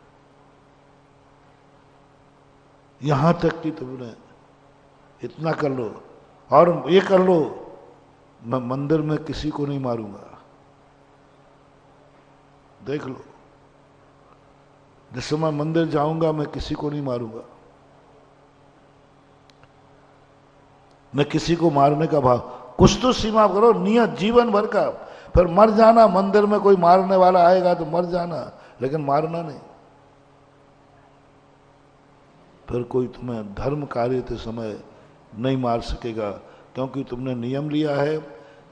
यहां तक कि तुमने इतना कर लो और ये कर लो, मैं मंदिर में किसी को नहीं मारूंगा। देख लो, जिस समय मंदिर जाऊंगा मैं किसी को नहीं मारूंगा, मैं किसी को मारने का भाव, कुछ तो सीमा करो, नियत जीवन भर का। फिर मर जाना, मंदिर में कोई मारने वाला आएगा तो मर जाना, लेकिन मारना नहीं। फिर कोई तुम्हें धर्म कार्य के समय नहीं मार सकेगा, क्योंकि तुमने नियम लिया है,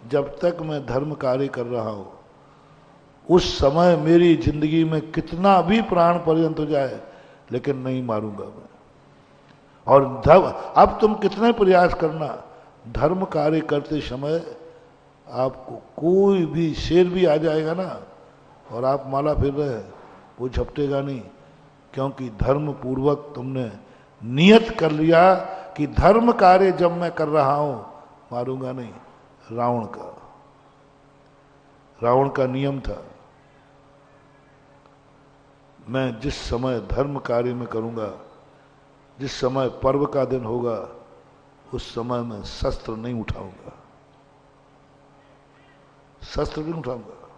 जब तक मैं धर्म कार्य कर रहा हूं उस समय मेरी जिंदगी में कितना भी प्राण पर्यंत हो जाए, लेकिन नहीं मारूंगा मैं। और अब तुम कितने प्रयास करना, धर्म कार्य करते समय आपको कोई भी शेर भी आ जाएगा ना और आप माला फिर रहे हैं, वो झपटेगा नहीं, क्योंकि धर्म पूर्वक तुमने नियत कर लिया कि धर्म कार्य जब मैं कर रहा हूं मारूंगा नहीं। रावण का नियम था, मैं जिस समय धर्म कार्य में करूंगा, जिस समय पर्व का दिन होगा, उस समय मैं शस्त्र नहीं उठाऊंगा, शस्त्र नहीं उठाऊंगा,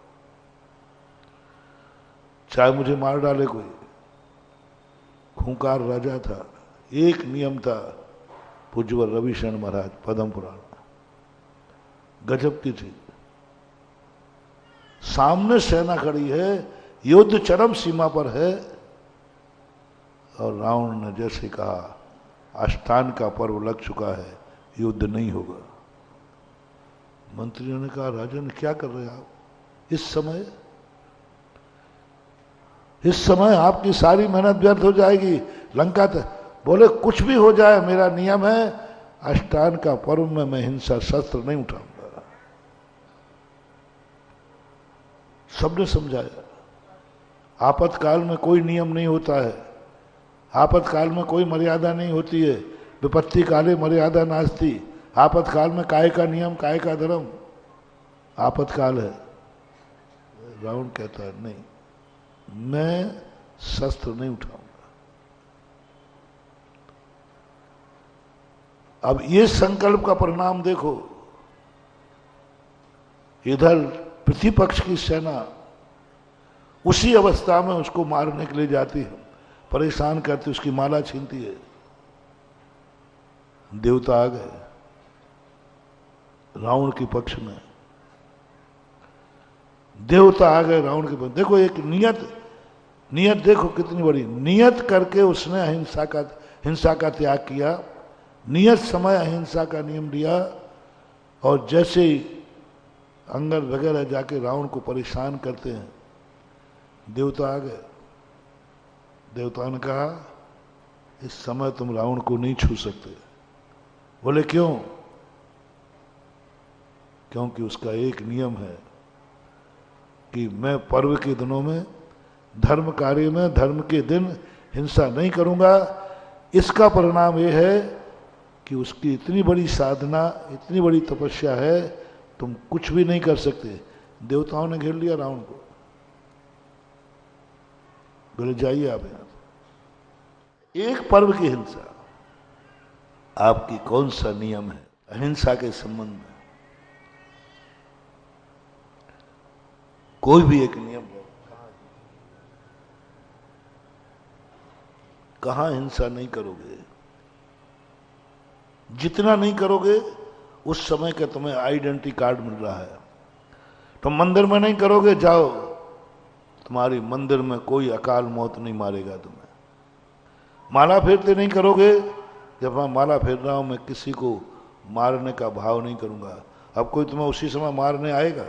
चाहे मुझे मार डाले कोई। खूंखार राजा था, एक नियम था, पूज्यवर रविशरण महाराज, पद्म पुराण, गजब की चीज। सामने सेना खड़ी है, युद्ध चरम सीमा पर है, और रावण ने जैसे कहा अष्टान का पर्व लग चुका है, युद्ध नहीं होगा। मंत्रियों ने कहा राजन क्या कर रहे हैं आप इस समय आपकी सारी मेहनत व्यर्थ हो जाएगी, लंका तक। बोले कुछ भी हो जाए, मेरा नियम है अष्टान का पर्व में मैं हिंसा शस्त्र नहीं उठाऊंगा। सबने समझाया। आपातकाल में कोई नियम नहीं होता है, आपातकाल में कोई मर्यादा नहीं होती है। विपत्ति काले मर्यादा नास्ती। आपातकाल में काय का नियम काय का धर्म। आपातकाल है। रावण कहता है नहीं, मैं शस्त्र नहीं उठाऊंगा। अब ये संकल्प का परिणाम देखो, इधर प्रतिपक्ष की सेना उसी अवस्था में उसको मारने के लिए जाती है, परेशान करती, उसकी माला छीनती है। देवता आ गए रावण के पक्ष में, देवता आ गए रावण के पक्ष। देखो एक नियत देखो कितनी बड़ी नियत करके उसने हिंसा का त्याग किया। नियत समय अहिंसा का नियम दिया, और जैसे ही अंगद वगैरह जाके रावण को परेशान करते हैं, देवता आ गए। देवता ने कहा इस समय तुम रावण को नहीं छू सकते। बोले क्यों? क्योंकि उसका एक नियम है कि मैं पर्व के दिनों में, धर्म कार्य में, धर्म के दिन हिंसा नहीं करूंगा। इसका परिणाम यह है कि उसकी इतनी बड़ी साधना, इतनी बड़ी तपस्या है, तुम कुछ भी नहीं कर सकते। देवताओं ने घेर लिया रावण को, बोले जाइए आप यहां से। एक पर्व की हिंसा, आपकी कौन सा नियम है अहिंसा के संबंध में? कोई भी एक नियम है, कहां हिंसा नहीं करोगे। जितना नहीं करोगे उस समय का तुम्हें आइडेंटिटी कार्ड मिल रहा है। तुम मंदिर में नहीं करोगे, जाओ, तुम्हारी मंदिर में कोई अकाल मौत नहीं मारेगा तुम्हें। माला फेरते नहीं करोगे, जब मैं माला फेर रहा हूं मैं किसी को मारने का भाव नहीं करूंगा। अब कोई तुम्हें उसी समय मारने आएगा?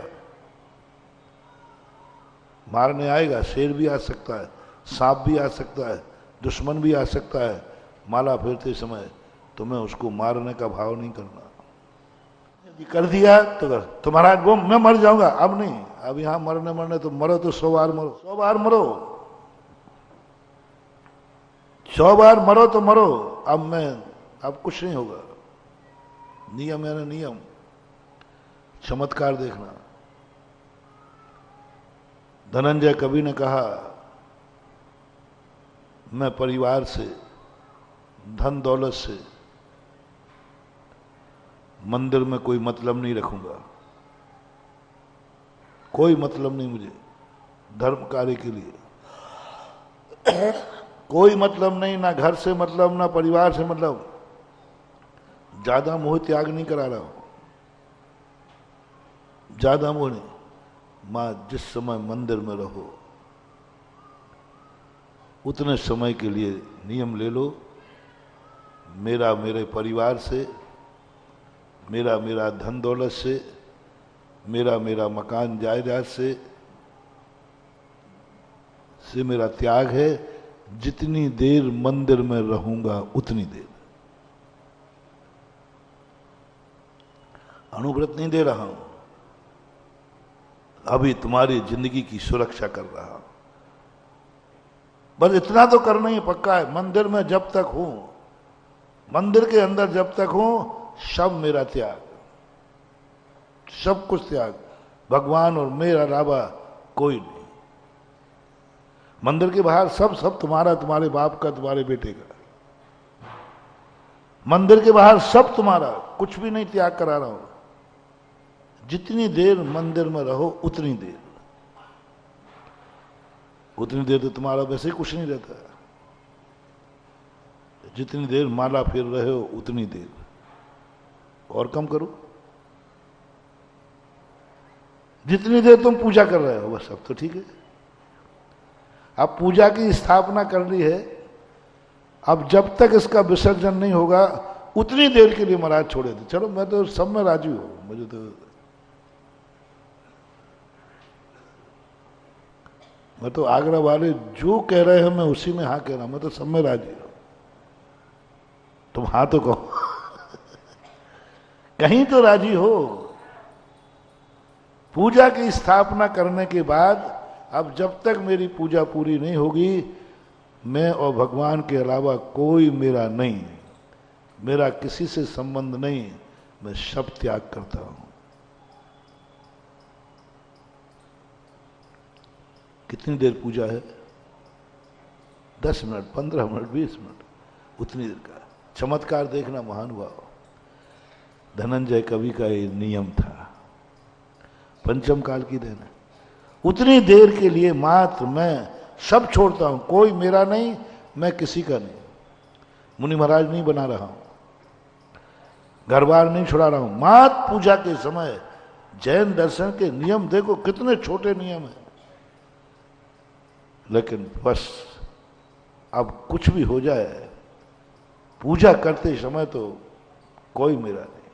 मारने आएगा, शेर भी आ सकता है, सांप भी आ सकता है, दुश्मन भी आ सकता है। माला फेरते समय तुम्हें उसको मारने का भाव नहीं करना। यदि कर दिया तो कर, तो महाराज वो मैं मर जाऊंगा, अब नहीं, अब यहां मरने तो मरो तो 100 बार मरो, 100 बार मरो, 100 बार मरो तो मरो, अब कुछ नहीं होगा। नियम है ना, नियम। चमत्कार देखना, धनंजय कवि ने कहा मैं परिवार से, धन दौलत से, मंदिर में कोई मतलब नहीं रखूंगा, कोई मतलब नहीं मुझे धर्म कार्य के लिए, कोई मतलब नहीं, ना घर से मतलब, ना परिवार से मतलब। ज्यादा मोह त्याग नहीं करा रहा हूं, ज्यादा मोह नहीं। मां जिस समय मंदिर में रहो उतने समय के लिए नियम ले लो, मेरा मेरे परिवार से, मेरा धन दौलत से, मेरा मकान जायदाद से मेरा त्याग है। जितनी देर मंदिर में रहूंगा उतनी देर। अनुव्रत नहीं दे रहा हूं, अभी तुम्हारी जिंदगी की सुरक्षा कर रहा हूं। बस इतना तो करना ही पक्का है। मंदिर में जब तक हूं, मंदिर के अंदर जब तक हूं, सब मेरा त्याग, सब कुछ त्याग। भगवान और मेरा अलावा कोई नहीं। मंदिर के बाहर सब तुम्हारा, तुम्हारे बाप का, तुम्हारे बेटे का। मंदिर के बाहर सब तुम्हारा, कुछ भी नहीं त्याग करा रहा हूं। जितनी देर मंदिर में रहो उतनी देर, उतनी देर तो तुम्हारा वैसे ही कुछ नहीं रहता। जितनी देर माला फेर रहे हो उतनी देर, और कम करो। जितनी देर तुम पूजा कर रहे हो बस, अब तो ठीक है। अब पूजा की स्थापना कर ली है, अब जब तक इसका विसर्जन नहीं होगा उतनी देर के लिए महाराज छोड़े थे। चलो मैं तो सब में राजी हूं, मुझे तो, मैं तो आगरा वाले जो कह रहे हैं मैं उसी में हाँ कह रहा हूं। मैं तो सब में राजी हूं। तुम हाँ तो कहो कहीं तो राजी हो। पूजा की स्थापना करने के बाद अब जब तक मेरी पूजा पूरी नहीं होगी, मैं और भगवान के अलावा कोई मेरा नहीं, मेरा किसी से संबंध नहीं, मैं सब त्याग करता हूं। कितनी देर पूजा है? 10 मिनट, 15 मिनट, 20 मिनट, उतनी देर का चमत्कार देखना महानुभाव। धनंजय कवि का ये नियम था, पंचम काल की देन है। उतनी देर के लिए मात्र मैं सब छोड़ता हूं, कोई मेरा नहीं, मैं किसी का नहीं, मुनि महाराज नहीं बना रहा हूं, घर बार नहीं छुड़ा रहा हूं, मात्र पूजा के समय। जैन दर्शन के नियम देखो कितने छोटे नियम है, लेकिन बस अब कुछ भी हो जाए, पूजा करते समय तो कोई मेरा नहीं,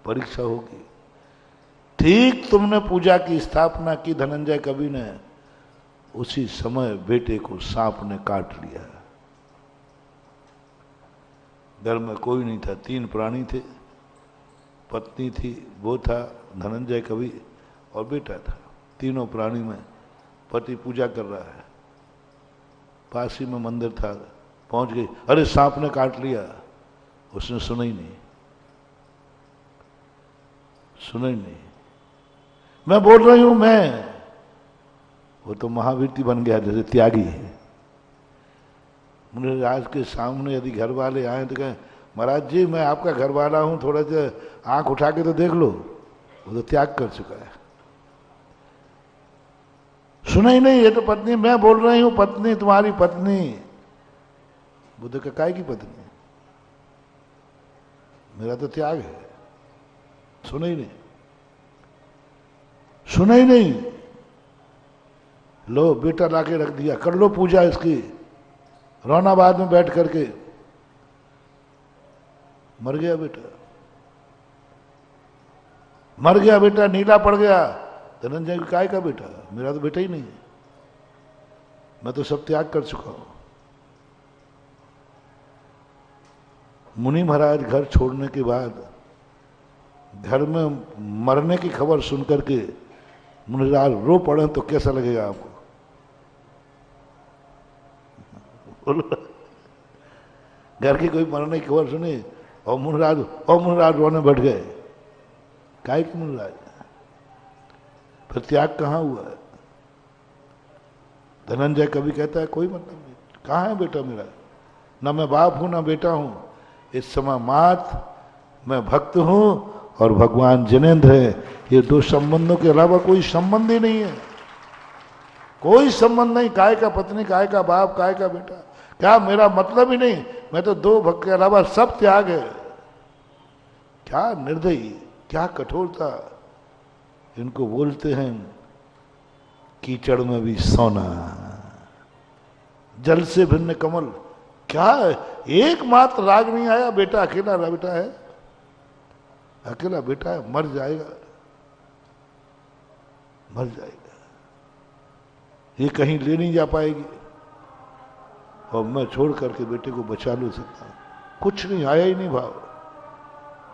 परीक्षा होगी। ठीक तुमने पूजा की स्थापना की धनंजय कवि ने, उसी समय बेटे को सांप ने काट लिया। घर में कोई नहीं था, 3 प्राणी थे, पत्नी थी, वो था धनंजय कवि और बेटा था। तीनों प्राणी में पति पूजा कर रहा है, पास ही में मंदिर था, पहुंच गई, अरे सांप ने काट लिया। उसने सुना ही नहीं, सुना ही नहीं, मैं बोल रही हूं मैं। वो तो महावीर बन गया, जैसे त्यागी है। मुझे आज के सामने यदि घर वाले आए तो कहें, महाराज जी मैं आपका घर वाला हूं, थोड़ा सा आंख उठा के तो देख लो, वो तो त्याग कर चुका है। सुना ही नहीं, ये तो पत्नी, मैं बोल रही हूं पत्नी, तुम्हारी पत्नी। बुद्ध का काय की पत्नी? मेरा तो त्याग है। सुना ही नहीं, सुना ही नहीं। लो बेटा लाके रख दिया, कर लो पूजा इसकी, रोना बाद में बैठ करके। मर गया बेटा, मर गया बेटा, नीला पड़ गया। धनंजय काय का बेटा? मेरा तो बेटा ही नहीं है, मैं तो सब त्याग कर चुका हूं। मुनि महाराज घर छोड़ने के बाद घर में मरने की खबर सुनकर के मुनि महाराज रो पड़े तो कैसा लगेगा आपको? घर की कोई मरने की खबर सुनी और मुनिराज रोने बैठ गए। काय की मुनिराज? फिर त्याग कहाँ हुआ है? धनंजय कवि कहता है कोई मतलब नहीं, कहाँ है बेटा मेरा? ना मैं बाप हूं ना बेटा हूं, इस समय मात्र मैं भक्त हूं और भगवान जिनेंद्र है। ये 2 संबंधों के अलावा कोई संबंध ही नहीं है, कोई संबंध नहीं। काय का पत्नी, काय का बाप, काय का बेटा, क्या मेरा मतलब ही नहीं। मैं तो 2 भक्त के अलावा सब त्याग है। क्या निर्दयी, क्या कठोरता। इनको बोलते हैं कीचड़ में भी सोना, जल से भिन्न कमल। क्या एकमात्र राग नहीं आया? बेटा अकेला बेटा है, अकेला बेटा है, मर जाएगा, मर जाएगा, ये कहीं ले नहीं जा पाएगी और मैं छोड़ करके बेटे को बचा लो सकता हूं। कुछ नहीं, आया ही नहीं भाव।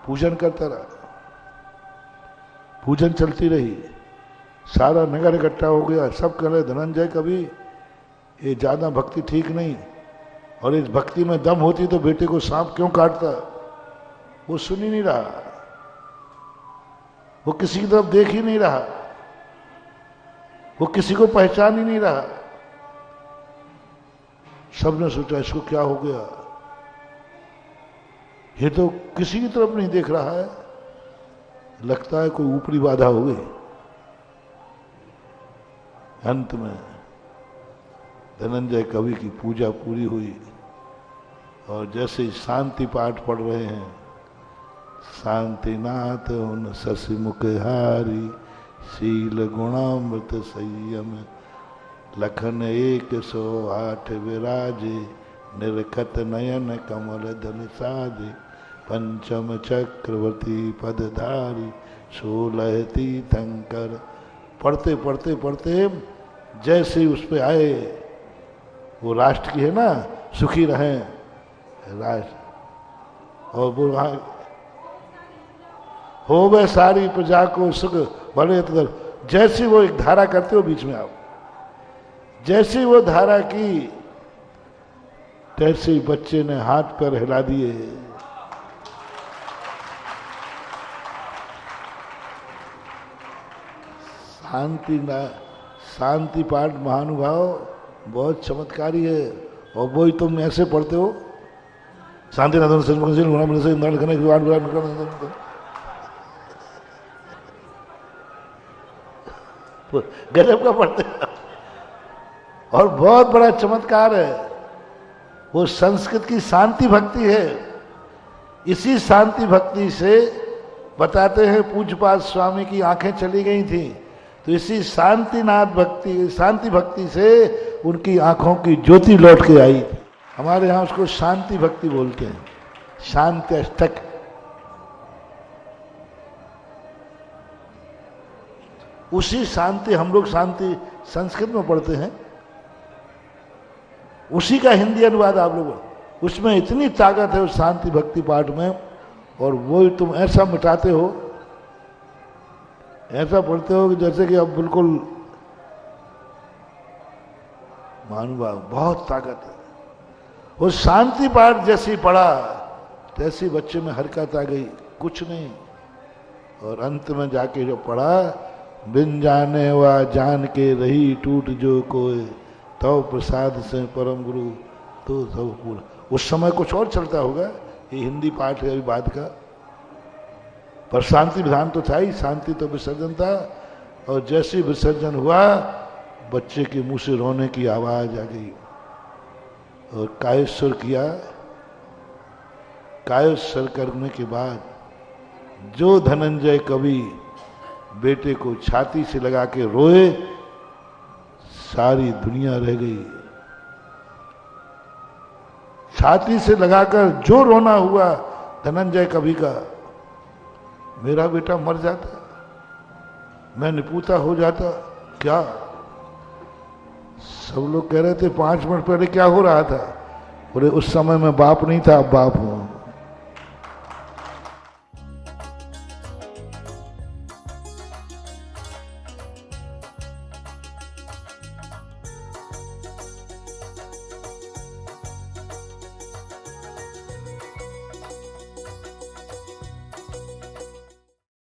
पूजन करता रहा, पूजन चलती रही, सारा नगर इकट्ठा हो गया। सब कह रहे धनंजय कवि ये ज्यादा भक्ति ठीक नहीं, और इस भक्ति में दम होती तो बेटे को सांप क्यों काटता? वो सुन ही नहीं रहा, वो किसी की तरफ देख ही नहीं रहा, वो किसी को पहचान ही नहीं रहा। सबने सोचा इसको क्या हो गया, ये तो किसी की तरफ नहीं देख रहा है, लगता है कोई ऊपरी बाधा हो गई। अंत में धनंजय कवि की पूजा पूरी हुई और जैसे शांति पाठ पढ़ रहे हैं, शांतिनाथ उन शशि मुखहारी, शील गुणामृत संयम, लखन 108 विराजे, निरखत नयन कमल धन साजे, पंचम चक्रवर्ती पदधारी, 16 तीर्थंकर। पढ़ते पढ़ते पढ़ते जैसे ही उस पे आए, वो राष्ट्र की है ना, सुखी रहें राष्ट्र, और वो होवे सारी प्रजा को सुख भले तो जैसी वो एक धारा करते हो बीच में आप, जैसी वो धारा की तैसे ही बच्चे ने हाथ पैर हिला दिए। शांति पाठ महानुभाव बहुत चमत्कारी है। और वही तुम ऐसे पढ़ते हो, शांति नाथ गजब का पढ़ते हो। और बहुत बड़ा चमत्कार है, वो संस्कृत की शांति भक्ति है। इसी शांति भक्ति से बताते हैं पूज्यपाद स्वामी की आंखें चली गई थी, तो इसी शांति भक्ति से उनकी आंखों की ज्योति लौट के आई थी। हमारे यहाँ उसको शांति भक्ति बोलते हैं, शांति अष्टक। उसी शांति, हम लोग शांति संस्कृत में पढ़ते हैं, उसी का हिंदी अनुवाद आप लोगों, उसमें इतनी ताकत है उस शांति भक्ति पाठ में। और वो तुम ऐसा मिटाते हो, ऐसा पढ़ते हो कि जैसे कि अब बिल्कुल महानुभाव, बहुत ताकत है। वो शांति पाठ जैसी पढ़ा तैसी बच्चे में हरकत आ गई, कुछ नहीं। और अंत में जाके जो पढ़ा, बिन जाने वा जान के रही टूट जो कोई, तो प्रसाद से परम गुरु तो सब पूरा। उस समय कुछ और चलता होगा, ये हिंदी पाठ है अभी बाद का, पर शांति विधान तो था ही, शांति तो विसर्जन था। और जैसे विसर्जन हुआ, बच्चे के मुंह से रोने की आवाज आ गई और कायस्वर किया। कायस्वर करने के बाद जो धनंजय कवि बेटे को छाती से लगा के रोए, सारी दुनिया रह गई। छाती से लगाकर जो रोना हुआ धनंजय कवि का, मेरा बेटा मर जाता, मैं निपुता हो जाता क्या। सब लोग कह रहे थे 5 मिनट पहले क्या हो रहा था, बोले उस समय मैं बाप नहीं था, अब बाप हूं।